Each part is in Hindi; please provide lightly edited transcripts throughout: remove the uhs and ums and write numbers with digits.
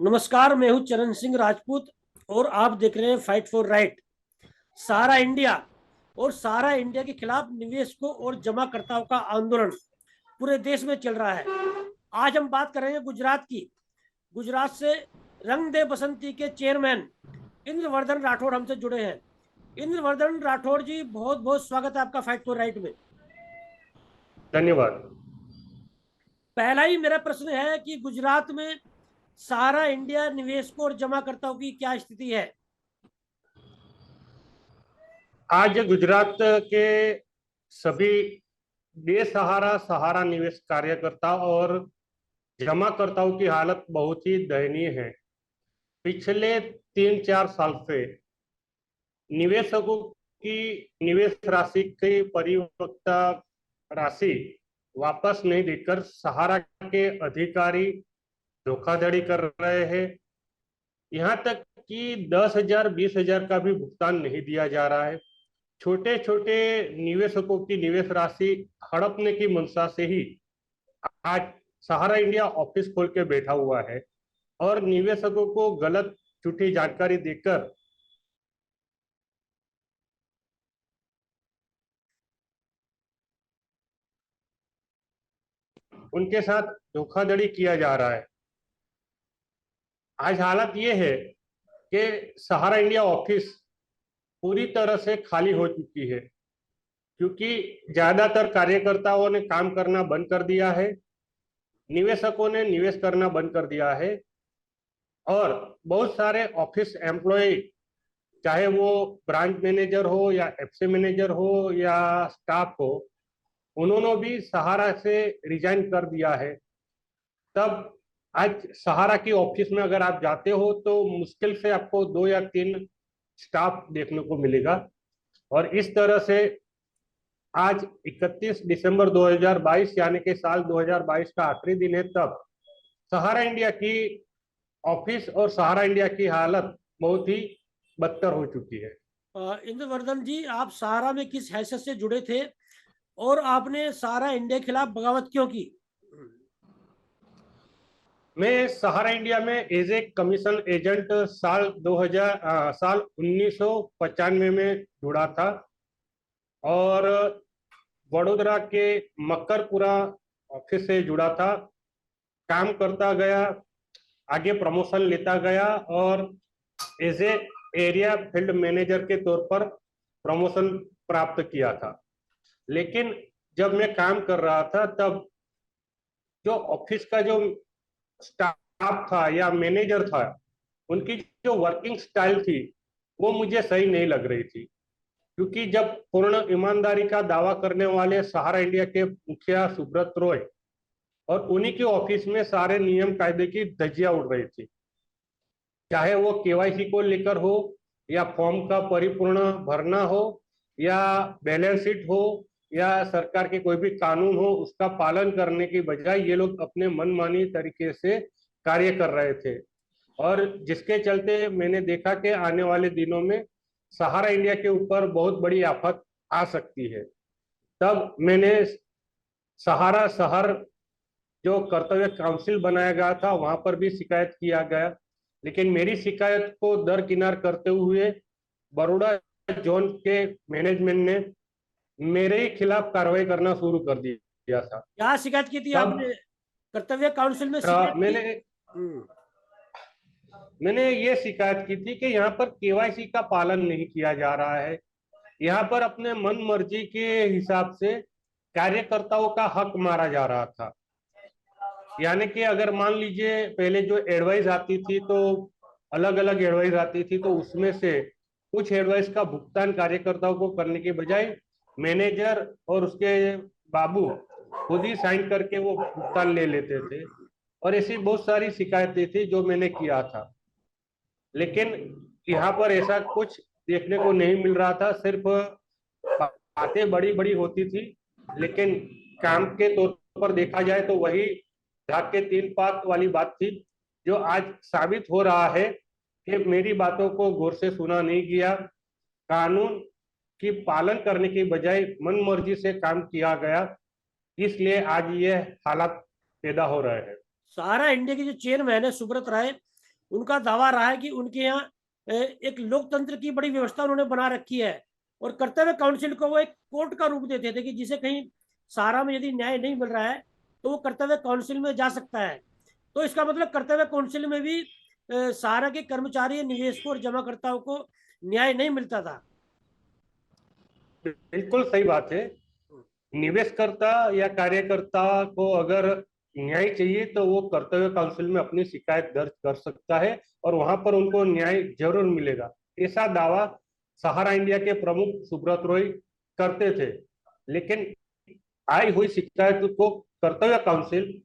नमस्कार, मैं हूं चरण सिंह राजपूत और आप देख रहे हैं फाइट फॉर राइट। सारा इंडिया और सारा इंडिया के खिलाफ निवेशकों और जमाकर्ताओं का आंदोलन पूरे देश में चल रहा है। आज हम बात कर रहे हैं गुजरात की। गुजरात से रंग दे बसंती के चेयरमैन इंद्रवर्धन राठौड़ हमसे जुड़े हैं। इंद्रवर्धन राठौड़ जी, बहुत बहुत स्वागत है आपका फाइट फॉर राइट में। धन्यवाद। पहला ही मेरा प्रश्न है कि गुजरात में सारा इंडिया निवेशकों और जमाकर्ताओं की क्या स्थिति है? आज गुजरात के सभी बेसहारा सहारा निवेश कार्यकर्ता और जमाकर्ताओं की हालत बहुत ही दयनीय है। पिछले 3-4 साल से निवेशकों की निवेश राशि की परिपक्वता राशि वापस नहीं देकर सहारा के अधिकारी धोखाधड़ी कर रहे हैं। यहाँ तक कि 10,000 20,000 का भी भुगतान नहीं दिया जा रहा है। छोटे छोटे निवेशकों की निवेश राशि हड़पने की मंशा से ही आज सहारा इंडिया ऑफिस खोल के बैठा हुआ है और निवेशकों को गलत झूठी जानकारी देकर उनके साथ धोखाधड़ी किया जा रहा है। आज हालत ये है कि सहारा इंडिया ऑफिस पूरी तरह से खाली हो चुकी है, क्योंकि ज्यादातर कार्यकर्ताओं ने काम करना बंद कर दिया है, निवेशकों ने निवेश करना बंद कर दिया है और बहुत सारे ऑफिस एम्प्लॉय, चाहे वो ब्रांच मैनेजर हो या एफसी मैनेजर हो या स्टाफ हो, उन्होंने भी सहारा से रिजाइन कर दिया है। तब आज सहारा की ऑफिस में अगर आप जाते हो तो मुश्किल से आपको 2 या 3 स्टाफ देखने को मिलेगा। और इस तरह से आज 31 दिसंबर 2022 यानी कि साल 2022 का आखिरी दिन है, तब सहारा इंडिया की ऑफिस और सहारा इंडिया की हालत बहुत ही बदतर हो चुकी है। इंद्रवर्धन जी, आप सहारा में किस हैसियत से जुड़े थे और आपने सहारा इंडिया के खिलाफ बगावत क्यों की? मैं सहारा इंडिया में एज ए कमीशन एजेंट साल 1995 में जुड़ा था और वडोदरा के मक्करपुरा ऑफिस से जुड़ा था। काम करता गया, आगे प्रमोशन लेता गया और as a area field manager के तौर पर प्रमोशन प्राप्त किया था। लेकिन जब मैं काम कर रहा था तब जो ऑफिस का जो स्टाफ था या मैनेजर था, उनकी जो वर्किंग स्टाइल थी वो मुझे सही नहीं लग रही थी। क्योंकि जब पूर्ण ईमानदारी का दावा करने वाले सहारा इंडिया के मुखिया सुब्रत रॉय और उन्हीं के ऑफिस में सारे नियम कायदे की धज्जियां उड़ रही थी, चाहे वो केवाईसी को लेकर हो या फॉर्म का परिपूर्ण भरना हो या बैलेंस शीट हो या सरकार के कोई भी कानून हो, उसका पालन करने की बजाय ये लोग अपने मनमानी तरीके से कार्य कर रहे थे। और जिसके चलते मैंने देखा कि आने वाले दिनों में सहारा इंडिया के ऊपर बहुत बड़ी आफत आ सकती है। तब मैंने सहारा शहर जो कर्तव्य काउंसिल बनाया गया था वहां पर भी शिकायत किया गया, लेकिन मेरी शिकायत को दरकिनार करते हुए बड़ौदा जोन के मैनेजमेंट ने मेरे ही खिलाफ कार्रवाई करना शुरू कर दिया था। क्या शिकायत की थी तब आपने? कर्तव्य काउंसिल में शिकायत की? मैंने हम्म। मैंने ये शिकायत की थी कि यहाँ पर केवाईसी का पालन नहीं किया जा रहा है। यहाँ पर अपने मन मर्जी के हिसाब से कार्यकर्ताओं का हक मारा जा रहा था। यानी कि अगर मान लीजिए पहले जो एडवाइस आती थी तो अलग अलग एडवाइस आती थी, तो उसमें से कुछ एडवाइस का भुगतान कार्यकर्ताओं को करने के बजाय मैनेजर और उसके बाबू खुद ही साइन करके वो भुगतान ले लेते थे। और ऐसी बहुत सारी शिकायतें थी जो मैंने किया था, लेकिन यहाँ पर ऐसा कुछ देखने को नहीं मिल रहा था। सिर्फ बातें बड़ी बड़ी होती थी, लेकिन काम के तौर पर देखा जाए तो वही ढाक के 3 पात वाली बात थी, जो आज साबित हो रहा है कि मेरी बातों को गौर से सुना नहीं गया, कानून की पालन करने की बजाय मन मर्जी से काम किया गया, इसलिए आज ये हालात पैदा हो रहे हैं। सहारा इंडिया के जो चेयरमैन है सुब्रत राय, उनका दावा रहा है कि उनके यहाँ एक लोकतंत्र की बड़ी व्यवस्था उन्होंने बना रखी है, और कर्तव्य काउंसिल को वो एक कोर्ट का रूप देते थे कि जिसे कहीं सहारा में यदि न्याय नहीं मिल रहा है तो वो कर्तव्य काउंसिल में जा सकता है। तो इसका मतलब कर्तव्य काउंसिल में भी सहारा के कर्मचारी, निवेशकों और जमाकर्ताओं को न्याय नहीं मिलता था। बिल्कुल सही बात है। निवेशकर्ता या कार्यकर्ता को अगर न्याय चाहिए तो वो कर्तव्य काउंसिल में अपनी शिकायत दर्ज कर सकता है और वहां पर उनको न्याय जरूर मिलेगा। ऐसा दावा सहारा इंडिया के प्रमुख सुब्रत रॉय करते थे। लेकिन आई हुई शिकायत को कर्तव्य काउंसिल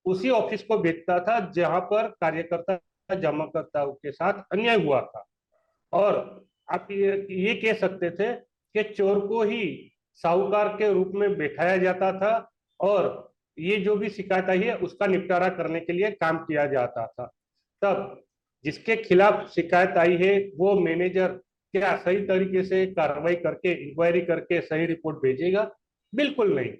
उसी ऑफिस को भेजता था जहां पर कार्यकर्ता जमाकर्ताओं के साथ अन्याय हुआ था। और आप ये कह सकते थे कि चोर को ही साहूकार के रूप में बैठाया जाता था और ये जो भी शिकायत आई है उसका निपटारा करने के लिए काम किया जाता था। तब जिसके खिलाफ शिकायत आई है वो मैनेजर क्या सही तरीके से कार्रवाई करके इंक्वायरी करके सही रिपोर्ट भेजेगा? बिल्कुल नहीं।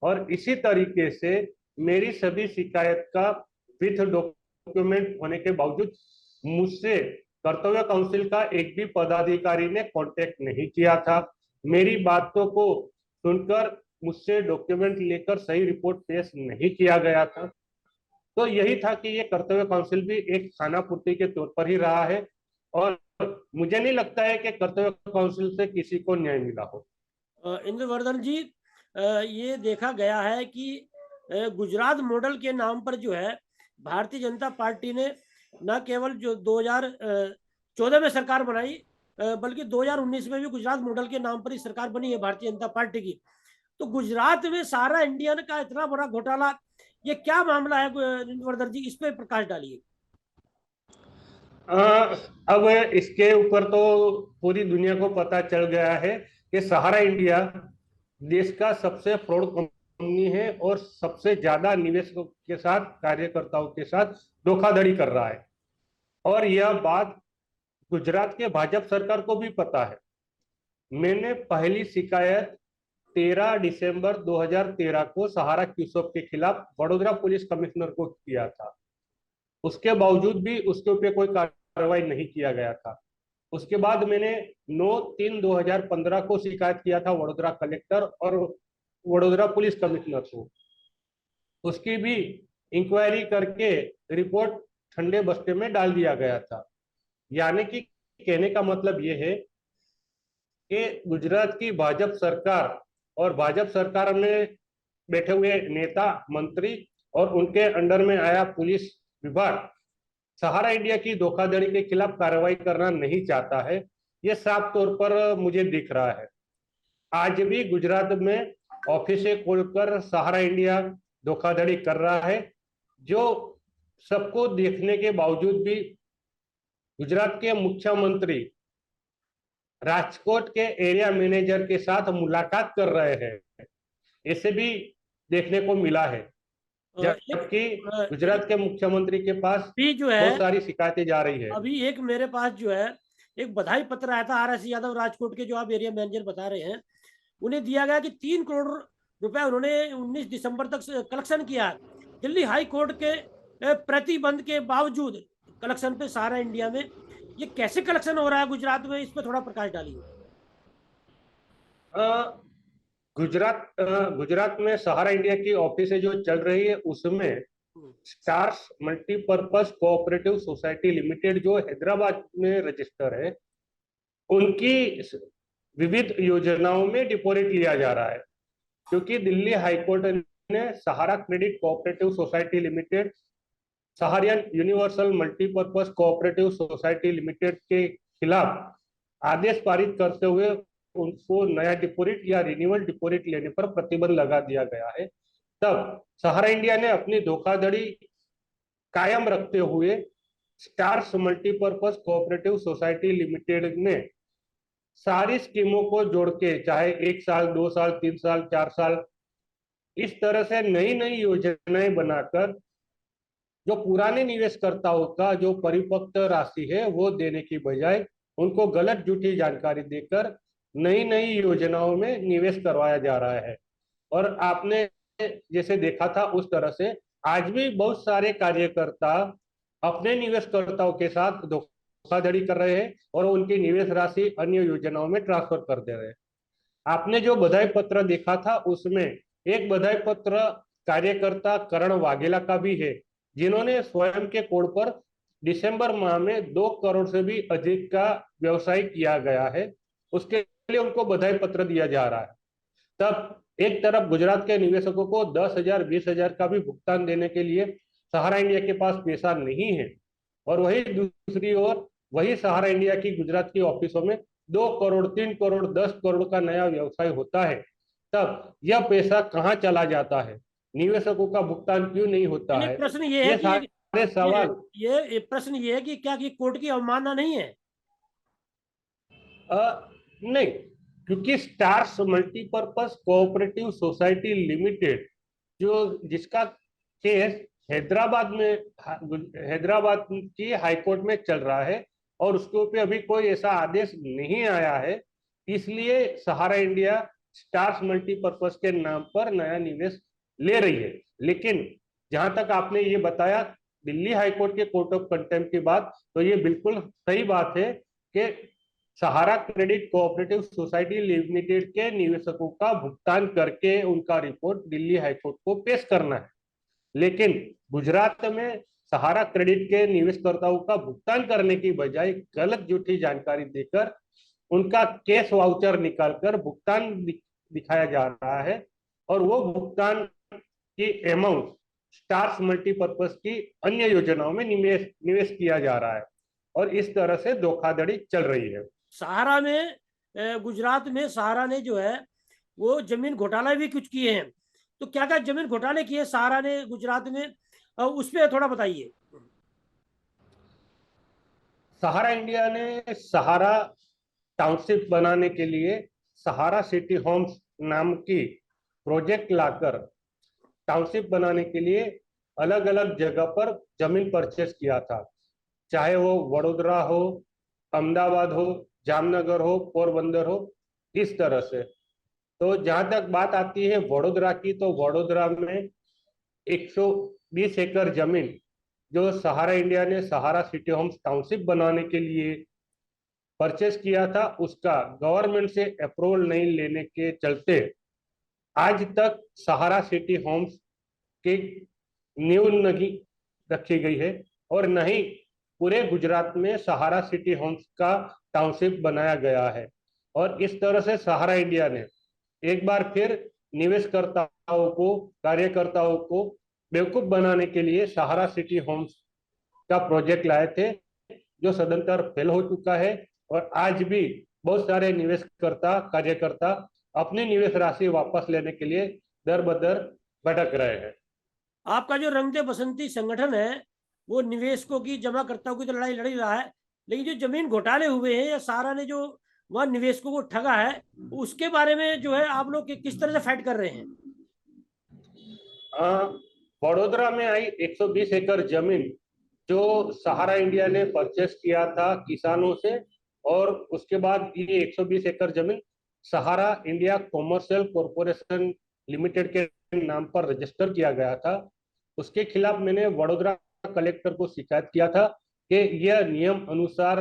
और इसी तरीके से मेरी सभी शिकायत का विथ डॉक्यूमेंट होने के बावजूद मुझसे कर्तव्य काउंसिल का एक भी पदाधिकारी ने कांटेक्ट नहीं किया था। मेरी बातों को सुनकर मुझसे डॉक्यूमेंट लेकर सही रिपोर्ट पेश नहीं किया गया था। तो यही था कि ये कर्तव्य काउंसिल भी एक खानापूर्ति के तौर पर ही रहा है और मुझे नहीं लगता है कि कर्तव्य काउंसिल से किसी को न्याय मिला हो। इंद्रवर्धन जी, ये देखा गया है कि गुजरात मॉडल के नाम पर जो है भारतीय जनता पार्टी ने न केवल जो 2014 में सरकार बनाई, बल्कि 2019 में भी गुजरात मॉडल के नाम पर ही सरकार बनी है भारतीय जनता पार्टी की। तो गुजरात में सारा इंडियन का इतना बड़ा घोटाला, ये क्या मामला है इंद्रवर्धन जी, इस पे प्रकाश डालिए। अब इसके ऊपर तो पूरी दुनिया को पता चल गया है कि सहारा इंडिया देश का सबसे फ्रॉड कंपनी है और सबसे ज्यादा निवेशकों के साथ, कार्यकर्ताओं के साथ धोखाधड़ी कर रहा है। और यह बात गुजरात के भाजपा सरकार को भी पता है। मैंने पहली शिकायत 13 दिसंबर 2013 को सहारा क्यूसॉप के खिलाफ वडोदरा पुलिस कमिश्नर को किया था। उसके बावजूद भी उसके ऊपर कोई कार्रवाई नहीं किया गया था। उसके बाद मैंने 9/3/2015 को शिकायत किया था वडोदरा कलेक्टर और वडोदरा पुलिस कमिश्नर को। उसकी भी इंक्वायरी करके रिपोर्ट ठंडे बस्ते में डाल दिया गया था। यानी कि कहने का मतलब ये है कि गुजरात की भाजपा सरकार और भाजपा सरकार में बैठे हुए नेता, मंत्री और उनके अंडर में आया पुलिस विभाग सहारा इंडिया की धोखाधड़ी के खिलाफ कार्रवाई करना नहीं चाहता है। ये साफ तौर पर मुझे दिख रहा है। आज भी गुजरात में ऑफिसें खोलकर सहारा इंडिया धोखाधड़ी कर रहा है, जो सबको देखने के बावजूद भी गुजरात के मुख्यमंत्री राजकोट के एरिया मैनेजर के साथ मुलाकात कर रहे हैं, ऐसे भी देखने को मिला है। जबकि गुजरात के मुख्यमंत्री के पास भी जो है बहुत सारी शिकायतें जा रही है। अभी एक मेरे पास जो है एक बधाई पत्र आया था RS यादव राजकोट के, जो आप एरिया मैनेजर बता रहे हैं, उन्हें दिया गया कि 3 करोड़ रुपए उन्होंने 19 दिसंबर तक कलेक्शन किया। दिल्ली हाई कोर्ट के प्रतिबंध के बावजूद कलेक्शन पे सहारा इंडिया में, ये कैसे कलेक्शन हो रहा है गुजरात में, इस पर थोड़ा प्रकाश डालिए। गुजरात में सहारा इंडिया की ऑफिस जो चल रही है उसमें stars multipurpose cooperative society limited जो हैदराबाद में रजिस्टर है, उनकी विविध योजनाओं में डिपॉजिट लिया जा रहा है। क्योंकि दिल्ली हाईकोर्ट ने Sahara credit cooperative society limited, Saharayn universal multipurpose cooperative society limited के खिलाफ आदेश पारित करते हुए उनको नया डिपॉजिट या रिन्यूअल डिपॉजिट लेने पर प्रतिबंध लगा दिया गया है। तब सहारा इंडिया ने अपनी धोखाधड़ी कायम रखते हुए stars multipurpose cooperative society limited में सारी स्कीमों को जोड़ के, चाहे 1 साल, 2 साल, 3 साल, 4 साल, इस तरह से नई नई योजनाएं बनाकर जो पुराने निवेशकर्ताओं का जो परिपक्व राशि है वो देने की बजाय उनको गलत झूठी जानकारी देकर नई नई योजनाओं में निवेश करवाया जा रहा है। और आपने जैसे देखा था उस तरह से आज भी बहुत सारे कार्यकर्ता अपने निवेशकर्ताओं के साथ धोखाधड़ी कर रहे हैं और उनकी निवेश राशि अन्य योजनाओं में ट्रांसफर कर दे रहे हैं। आपने जो बधाई पत्र देखा था उसमें एक बधाई पत्र कार्यकर्ता करण वाघेला का भी है, जिन्होंने स्वयं के कोड पर दिसंबर माह में 2 करोड़ से भी अधिक का व्यवसाय किया गया है। उसके लिए उनको बधाई पत्र दिया जा रहा है। तब एक तरफ गुजरात के निवेशकों को 10,000 20,000 का भी भुगतान देने के लिए सहारा इंडिया के पास पैसा नहीं है, और वही दूसरी ओर वही सहारा इंडिया की गुजरात की ऑफिसों में 2 करोड़ 3 करोड़ 10 करोड़ का नया व्यवसाय होता है। तब यह पैसा कहाँ चला जाता है, निवेशकों का भुगतान क्यों नहीं होता नहीं, है? प्रश्न ये है ये कि सारे सवाल ये प्रश्न ये है कि क्या कि कोर्ट की अवमानना नहीं है? नहीं, क्योंकि stars multipurpose cooperative society limited जो जिसका केस हैदराबाद में हैदराबाद की हाईकोर्ट में चल रहा है और उसके ऊपर अभी कोई ऐसा आदेश नहीं आया है, इसलिए सहारा इंडिया स्टार्स मल्टीपर्पज के नाम पर नया निवेश ले रही है। लेकिन जहां तक आपने ये बताया दिल्ली हाईकोर्ट के कोर्ट ऑफ कंटेम्प्ट की बात, तो ये बिल्कुल सही बात है कि सहारा क्रेडिट कोऑपरेटिव सोसाइटी लिमिटेड के निवेशकों का भुगतान करके उनका रिपोर्ट दिल्ली हाईकोर्ट को पेश करना है। लेकिन गुजरात में सहारा क्रेडिट के निवेशकर्ताओं का भुगतान करने की बजाय गलत झूठी जानकारी देकर उनका कैश वाउचर निकालकर भुगतान दिखाया जा रहा है, और वो भुगतान की अमाउंट स्टार्स मल्टीपर्पज की अन्य योजनाओं में निवेश किया जा रहा है, और इस तरह से धोखाधड़ी चल रही है। सहारा में गुजरात में सहारा ने जो है वो जमीन घोटाला भी कुछ किए हैं, तो क्या क्या जमीन घोटाले किए सहारा ने गुजरात में, उस पर थोड़ा बताइए। सहारा इंडिया ने सहारा टाउनशिप बनाने के लिए सहारा सिटी होम्स नाम की प्रोजेक्ट लाकर टाउनशिप बनाने के लिए अलग अलग जगह पर जमीन परचेस किया था, चाहे वो वडोदरा हो, अहमदाबाद हो, जामनगर हो, पोरबंदर हो, इस तरह से। तो जहां तक बात आती है वडोदरा की, तो वडोदरा में 120 एकड़ जमीन जो सहारा इंडिया ने सहारा सिटी होम्स टाउनशिप बनाने के लिए परचेस किया था, उसका गवर्नमेंट से अप्रूवल नहीं लेने के चलते आज तक सहारा सिटी होम्स की नींव नहीं रखी गई है, और न ही पूरे गुजरात में सहारा सिटी होम्स का टाउनशिप बनाया गया है। और इस तरह से सहारा इंडिया ने एक बार फिर निवेशकर्ताओं को कार्यकर्ताओं को बेवकूफ बनाने के लिए सहारा सिटी होम्स का प्रोजेक्ट लाए थे, जो सदंतर फेल हो चुका है, और आज भी बहुत सारे निवेशकर्ता कार्यकर्ता अपनी निवेश राशि वापस लेने के लिए दर बदर भटक रहे हैं। आपका जो रंग दे बसंती संगठन है वो निवेशकों की जमाकर्ताओं की तो लड़ाई लड़ ही रहा है, लेकिन जो जमीन घोटाले हुए हैं या सहारा ने जो वहां निवेशकों को ठगा है, उसके बारे में जो है आप लोग किस तरह से फाइट कर रहे हैं? वडोदरा में आई 120 एकड़ जमीन जो सहारा इंडिया ने परचेस किया था किसानों से, और उसके बाद ये 120 एकड़ जमीन सहारा इंडिया कॉमर्शियल कॉरपोरेशन लिमिटेड के नाम पर रजिस्टर किया गया था। उसके खिलाफ मैंने वडोदरा कलेक्टर को शिकायत किया था कि यह नियम अनुसार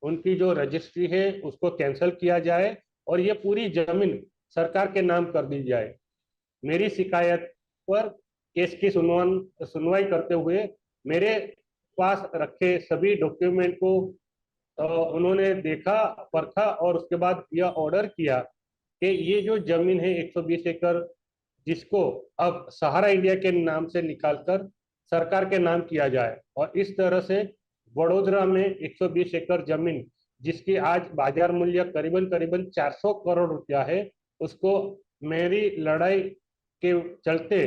उनकी जो रजिस्ट्री है उसको कैंसिल किया जाए और ये पूरी जमीन सरकार के नाम कर दी जाए। मेरी शिकायत पर केस की सुनवाई करते हुए मेरे पास रखे सभी डॉक्यूमेंट को उन्होंने देखा, परखा, और उसके बाद यह ऑर्डर किया कि ये जो जमीन है 120 एकड़, जिसको अब सहारा इंडिया के नाम से निकालकर सरकार के नाम किया जाए, और इस तरह से वडोदरा में 120 एकड़ जमीन जिसकी आज बाजार मूल्य करीबन करीबन 400 करोड़ रुपया है, उसको मेरी लड़ाई के चलते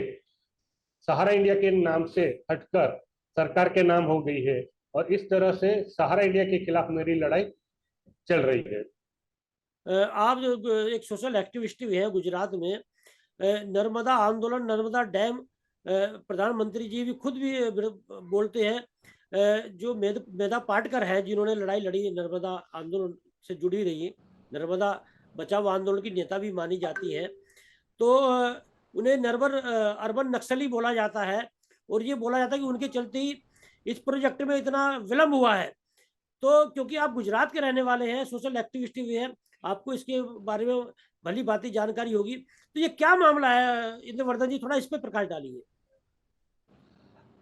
सहारा इंडिया के नाम से हटकर सरकार के नाम हो गई है, और इस तरह से सहारा इंडिया के खिलाफ मेरी लड़ाई चल रही है। आप जो एक सोशल एक्टिविस्ट भी हैं गुजरात में, नर्मदा आंदोलन, नर्मदा डैम, प्रधानमंत्री जी भी खुद भी बोलते हैं, जो मेधा पाटकर है जिन्होंने लड़ाई लड़ी नर्मदा आंदोलन से जुड़ी रही, नर्मदा बचाओ आंदोलन की नेता भी मानी जाती है, तो उन्हें अर्बन नक्सली बोला जाता है, और ये बोला जाता है कि उनके चलते ही इस प्रोजेक्ट में इतना विलंब हुआ है। तो क्योंकि आप गुजरात के रहने वाले हैं, सोशल एक्टिविस्ट भी हैं, आपको इसके बारे में भली भांति जानकारी होगी। तो ये क्या मामला है इंद्रवर्धन जी, थोड़ा इस पे प्रकाश डालिए।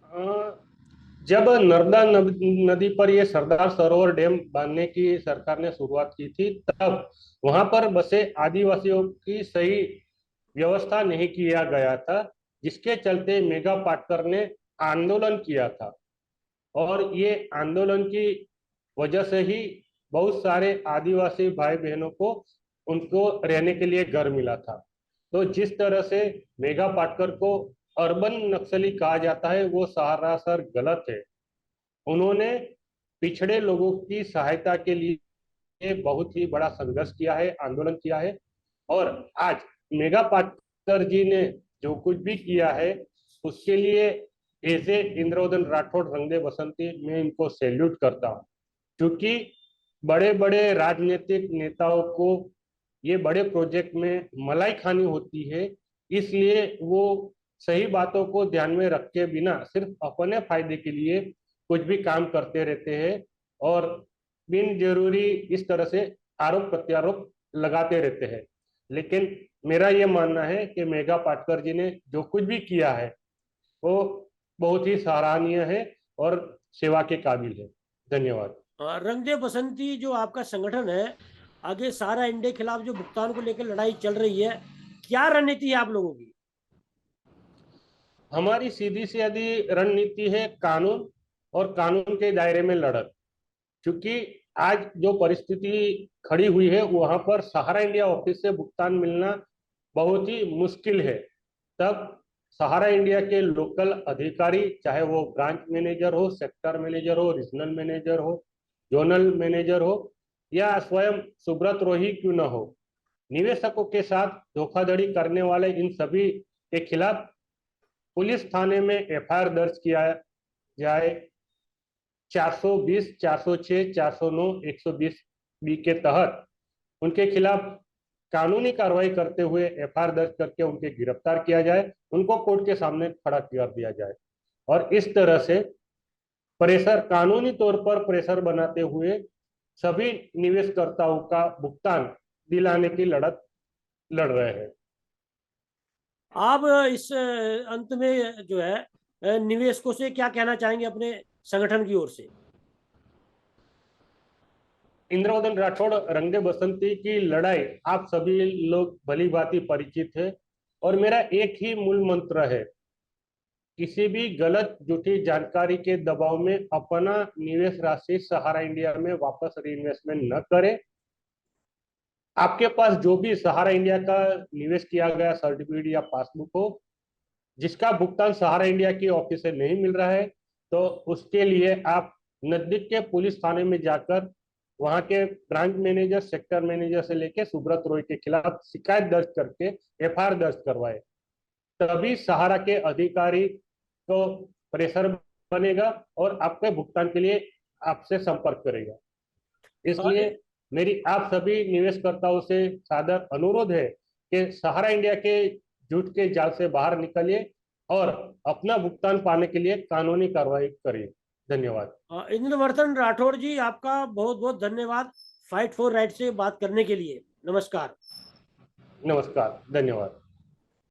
अ, जब नर्मदा नदी पर ये सरदार सरोवर डैम बांधने की सरकार ने शुरुआत की थी, तब वहां पर बसे आदिवासियों की सही व्यवस्था नहीं किया गया था, जिसके चलते मेघा पाटकर ने आंदोलन किया था। और ये आंदोलन की वजह से ही बहुत सारे आदिवासी भाई बहनों को उनको रहने के लिए घर मिला था। तो जिस तरह से मेघा पाटकर को अर्बन नक्सली कहा जाता है, वो सरासर गलत है। उन्होंने पिछड़े लोगों की सहायता के लिए बहुत ही बड़ा संघर्ष किया है, आंदोलन किया है। और आज मेघा पाटकर जी ने जो कुछ भी किया है, उसके लिए एज ए इंद्रवदन राठौड़ रंगदे बसंती मैं इनको सैल्यूट करता हूँ। क्योंकि बड़े बड़े राजनीतिक नेताओं को ये बड़े प्रोजेक्ट में मलाई खानी होती है, इसलिए वो सही बातों को ध्यान में रख के बिना सिर्फ अपने फायदे के लिए कुछ भी काम करते रहते हैं और बिन जरूरी इस तरह से आरोप प्रत्यारोप लगाते रहते हैं। लेकिन मेरा ये मानना है कि मेघा पाटकर जी ने जो कुछ भी किया है वो बहुत ही सराहनीय है और सेवा के काबिल है। धन्यवाद। रंग दे बसंती जो आपका संगठन है, आगे सारा इंडिया के खिलाफ जो भुगतान को लेकर लड़ाई चल रही है, क्या रणनीति है आप लोगों की? हमारी सीधी सादी रणनीति है कानून और कानून के दायरे में लड़त। क्योंकि आज जो परिस्थिति खड़ी हुई है, वहां पर सहारा इंडिया ऑफिस से भुगतान मिलना बहुत ही मुश्किल है। तब सहारा इंडिया के लोकल अधिकारी, चाहे वो ब्रांच मैनेजर हो, सेक्टर मैनेजर हो, रीजनल मैनेजर हो, जोनल मैनेजर हो, या स्वयं सुब्रत रोही क्यों न हो, निवेशकों के साथ धोखाधड़ी करने वाले इन सभी के खिलाफ पुलिस थाने में एफआईआर दर्ज किया जाए। 420, 406, 409, 120 बी के तहत उनके खिलाफ कानूनी कार्रवाई करते हुए एफआईआर दर्ज करके उनके गिरफ्तार किया जाए, उनको कोर्ट के सामने खड़ा कर दिया जाए। और इस तरह से प्रेशर, कानूनी तौर पर प्रेशर बनाते हुए सभी निवेशकर्ताओं का भुगतान दिलाने की लड़त लड़ रहे हैं। आप इस अंत में जो है निवेशकों से क्या कहना चाहेंगे अपने संगठन की ओर से? इंद्रवदन राठौड़ रंगदे बसंती की लड़ाई आप सभी लोग भली भांति परिचित है। और मेरा एक ही मूल मंत्र है, किसी भी गलत झूठी जानकारी के दबाव में अपना निवेश राशि सहारा इंडिया में वापस रीइन्वेस्टमेंट न करें। आपके पास जो भी सहारा इंडिया का निवेश किया गया सर्टिफिकेट या पासबुक हो, जिसका भुगतान सहारा इंडिया की ऑफिस से नहीं मिल रहा है, तो उसके लिए आप नजदीक के पुलिस थाने में जाकर वहां के ब्रांच मैनेजर, सेक्टर मैनेजर से लेकर सुब्रत रॉय के खिलाफ शिकायत दर्ज करके एफआईआर दर्ज करवाए। तभी सहारा के अधिकारी को प्रेशर बनेगा और आपके भुगतान के लिए आपसे संपर्क करेगा। इसलिए मेरी आप सभी निवेशकर्ताओं से सादर अनुरोध है कि सहारा इंडिया के झूठ के जाल से बाहर निकलिए और अपना भुगतान पाने के लिए कानूनी कार्रवाई करिए। धन्यवाद। इंद्रवर्धन राठौड़ जी, आपका बहुत बहुत धन्यवाद फाइट फॉर राइट से बात करने के लिए। नमस्कार। नमस्कार, धन्यवाद।